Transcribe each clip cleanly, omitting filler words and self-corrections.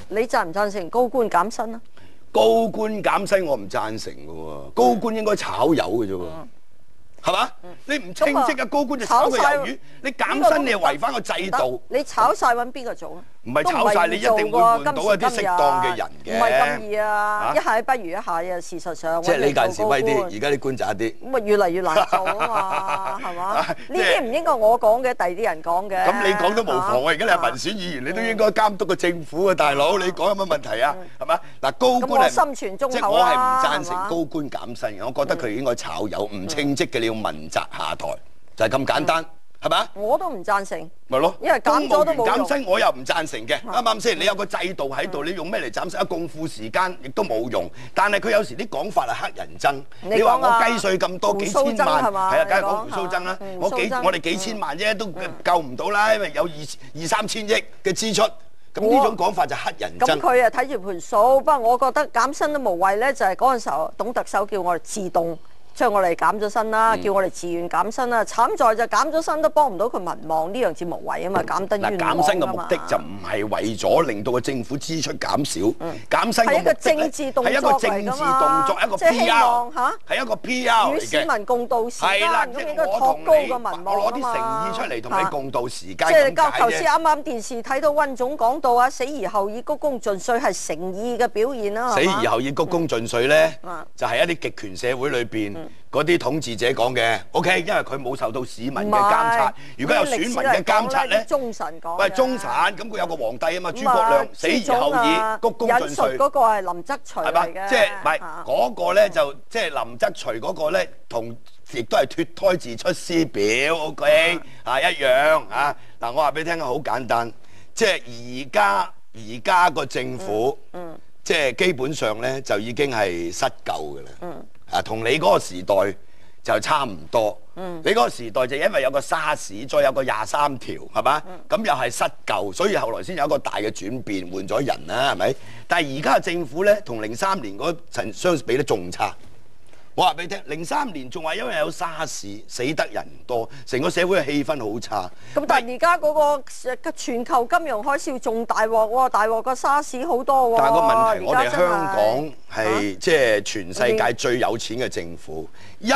你贊唔贊成高官減薪啊？高官減薪我唔贊成嘅喎，高官應該炒魷嘅啫喎。係嘛？你唔清晰嘅高官就炒個魷魚，你減薪你又違反個制度。你炒晒揾邊個做啊？唔係炒晒，你一定會換到一啲適當嘅人嘅。唔係咁易啊！一下不如一下啊！事實上，即係你嗰陣時威啲，而家啲官渣啲。咁啊，越嚟越難做啊嘛，係嘛？呢啲唔應該我講嘅，第二啲人講嘅。咁你講都無妨喎，而家你係民選議員，你都應該監督個政府啊，大佬，你講有乜問題啊？係嘛？嗱，高官係心存忠厚即係我係唔贊成高官減薪嘅，我覺得佢應該炒魷，唔稱職嘅你要問責下台，就係咁簡單。係嘛？我都唔贊成。咪咯，因為減咗都冇用。減薪我又唔贊成嘅，啱唔啱先？你有個制度喺度，你用咩嚟減薪？共付時間亦都冇用。但係佢有時啲講法係黑人憎。你話我雞稅咁多幾千萬，係啊，梗係講胡鬚曾啦。我哋幾千萬啫，都救唔到啦，因為有二三千億嘅支出。咁呢種講法就黑人憎。咁佢啊睇住盤數，不過我覺得減薪都無謂咧，就係嗰陣時候董特首叫我哋自動。將我哋減咗薪啦，叫我哋自願減薪啦。慘在就減咗薪都幫唔到佢民望，呢樣至無謂啊嘛，減得冤枉啊嘛。減薪嘅目的就唔係為咗令到個政府支出減少，減薪嘅目的係一個政治動作，一個 PR 嚇，係一個 PR 嚟嘅。與市民共度時間，咁應該托高個民望啊嘛。我攞啲誠意出嚟同你共度時間。即係頭先啱啱電視睇到溫總講到啊，死而後已、鞠躬盡瘁係誠意嘅表現啦。死而後已、鞠躬盡瘁咧，就係一啲極權社會裏邊。嗰啲統治者講嘅 ，OK， 因為佢冇受到市民嘅監察。如果有選民嘅監察咧，忠臣講。喂，忠臣咁佢有個皇帝啊嘛，諸葛亮死而後已，鞠躬盡瘁。引述嗰個係林則徐嚟嘅。即係唔係嗰個咧？就即係林則徐嗰個咧，同亦都係脫胎自出師表 ，OK 啊一樣啊。嗱，我話俾你聽啊，好簡單，即係而家個政府，即係基本上咧就已經係失救㗎啦。同你嗰個時代就差唔多。你嗰個時代就因為有個沙士，再有個23條，係嘛？咁又係失救，所以後來先有一個大嘅轉變，換咗人啦，係咪？但係而家嘅政府咧，同03年嗰陣相比得仲差。我話俾你聽，03年仲話因為有沙士，死得人多，成個社會嘅氣氛好差。咁但係而家嗰個全球金融海嘯仲大鑊喎，大鑊過沙士好多喎。但係個問題，我哋香港係即係全世界最有錢嘅政府，一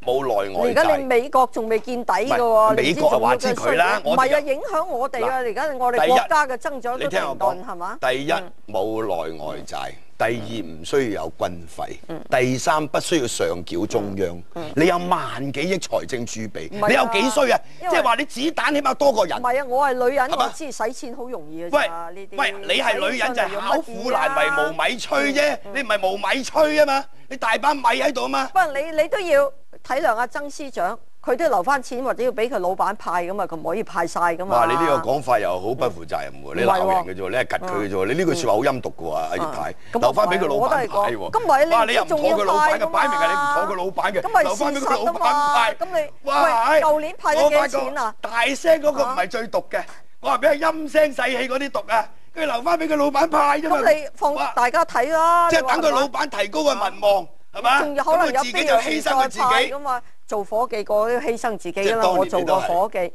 冇內外債。而家你美國仲未見底㗎喎，美國話知佢啦，唔係啊，影響我哋啊！而家我哋國家嘅增長都停頓係嘛？第一冇內外債。第二唔需要有軍費，第三不需要上繳中央。你有萬幾億財政儲備，你有幾衰啊？即係話你子彈起碼多過人。唔係啊，我係女人，我知使錢好容易嘅啫。喂，你係女人就係巧婦難為無米炊啫，你唔係無米炊啊嘛，你大把米喺度啊嘛。不過你都要體諒阿曾司長。佢都要留翻錢，或者要俾佢老闆派噶嘛，佢唔可以派晒噶嘛。哇！你呢個講法又好不負責任喎，你鬧人嘅啫喎，你係及佢嘅啫喎，你呢句説話好陰毒嘅喎，阿葉太。留翻俾佢老闆派喎。咁咪你又唔妥佢老闆嘅，擺明係你唔妥佢老闆嘅，留翻俾佢老闆派。咁你哇！舊年派咗幾多錢啊？大聲嗰個唔係最毒嘅，我話俾佢陰聲細氣嗰啲毒啊，佢留翻俾佢老闆派啫嘛。咁你放大家睇啦。即係等佢老闆提高個民望，係嘛？仲有可能有自己就犧牲佢自己。做伙計個都犧牲自己啦，我做過伙計，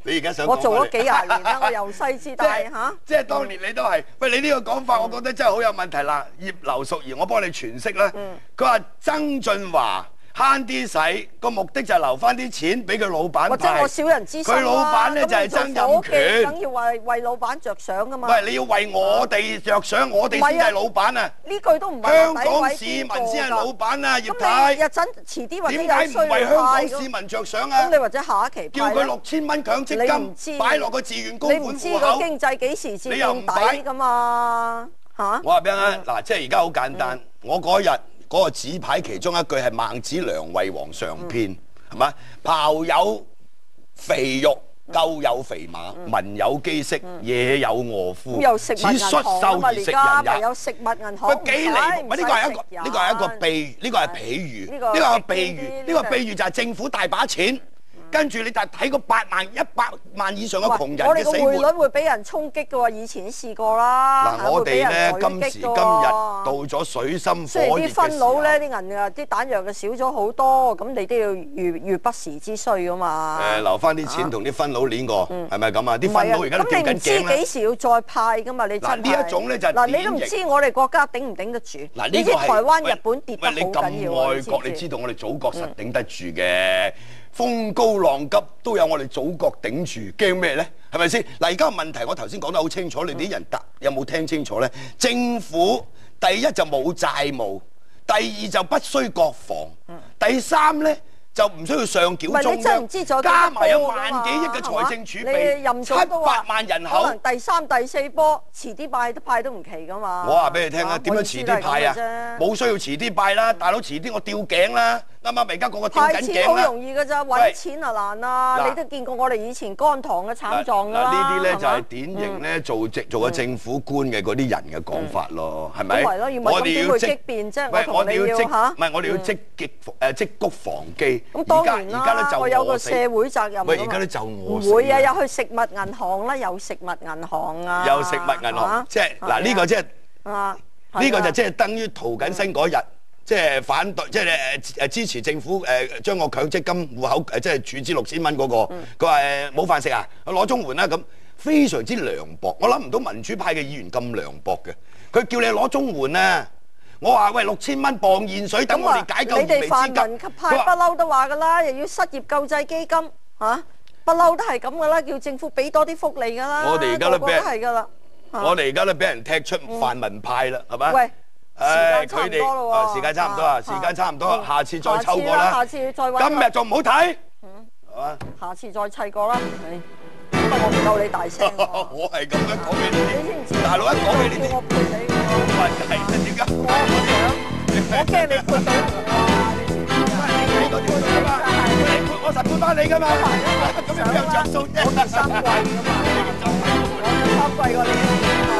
我做咗幾廿年啦，我由細至大嚇。即係當年你都係，喂，你呢個講法，我覺得真係好有問題啦。葉劉淑儀，我幫你詮釋啦。佢話曾俊華慳啲使，個目的就係留翻啲錢俾佢老闆派。或者我小人之心啦。佢老闆咧就係曾蔭權，梗要為老闆着想噶嘛。喂，你要為我哋着想，我哋先係老闆啊！呢句都唔係香港市民先係老闆啊！葉太，日陣遲啲或者點解唔為香港市民着想啊？咁你或者下一期叫佢6000蚊強積金擺落個自願供款戶口，你唔知個經濟幾時至見底噶嘛？嚇！我話俾你聽，嗱，即係而家好簡單，我嗰日。嗰個紙牌其中一句係孟子梁惠王上篇，係嘛？庖有肥肉，鳩有肥馬，民有飢色，夜有餓夫。只恤獸而食人也。有食物銀行。幾離譜？呢個係一個比喻，呢個係比喻，呢個比喻就係政府大把錢，跟住你就睇個8萬、100萬以上嘅窮人我哋個匯嘅死活。率會俾人衝擊嘅喎，以前試過啦。嗱，我哋咧今時今日到到咗水深雖然啲火熱嘅時候，分佬咧啲銀啊啲彈藥嘅少咗好多，咁你都要預不時之需噶嘛。留翻啲錢同啲分佬攣過，係咪咁啊？啲分佬而家都吊緊頸啦。咁你唔知幾時要再派噶嘛？你真係呢一種咧就嗱，你都唔知我哋國家頂唔頂得住。嗱，你知台灣、日本跌得好你咁緊要啊！愛國，你知道我哋祖國實頂得住嘅。風高浪急都有我哋祖國頂住，驚咩咧？係咪先？嗱，而家個問題我頭先講得好清楚，你啲人有冇聽清楚咧？政府第一就冇債務，第二就不需國防，第三咧就唔需要上繳中央，加埋有萬幾億嘅財政儲備，700萬人口，可能第3、第4波遲啲派都唔奇噶嘛。我話俾你聽啊，點樣遲啲派啊？冇需要遲啲派啦，大佬遲啲我吊頸啦。啱啱而家個個吊緊頸啦。派錢好容易㗎咋，揾錢啊難啊！你都見過我哋以前乾塘嘅慘狀㗎啦。呢啲咧就係典型咧做個政府官嘅嗰啲人嘅講法咯，係咪？我哋要激變啫，我哋要嚇。唔係我哋要積谷防饑。咁當然啦，我有個社會責任。喂，而家都就我死。唔會啊，有去食物銀行啦，有食物銀行啊。有食物銀行，即係嗱呢個即係呢個就即係等於涂謹申嗰日。即係反對，即係支持政府將個強積金戶口即係處置6000蚊嗰個，佢話冇飯食啊，攞綜援啦咁，非常之涼薄。我諗唔到民主派嘅議員咁涼薄嘅，佢叫你攞綜援啊！我話喂6000蚊磅現水，等我哋解救燃眉之急。你哋泛民派不嬲都話㗎啦，又要失業救濟基金嚇，不嬲都係咁㗎啦，叫政府俾多啲福利㗎啦。我哋而家都俾人係㗎啦，我哋而家都俾人踢出泛民派啦，係咪？喂！佢哋時間差唔多啊，時間差唔多，下次再湊過啦。下次再揾。今日仲唔好睇，係嘛？下次再砌過啦。不過我唔夠你大聲。我係咁樣講俾你知唔知？大佬一講俾你知，我陪你㗎。係啊，點解？我驚你陪到我。你個條數㗎嘛？你陪我實陪翻你㗎嘛？咁又有着數啫。我3季㗎嘛。我3季過你。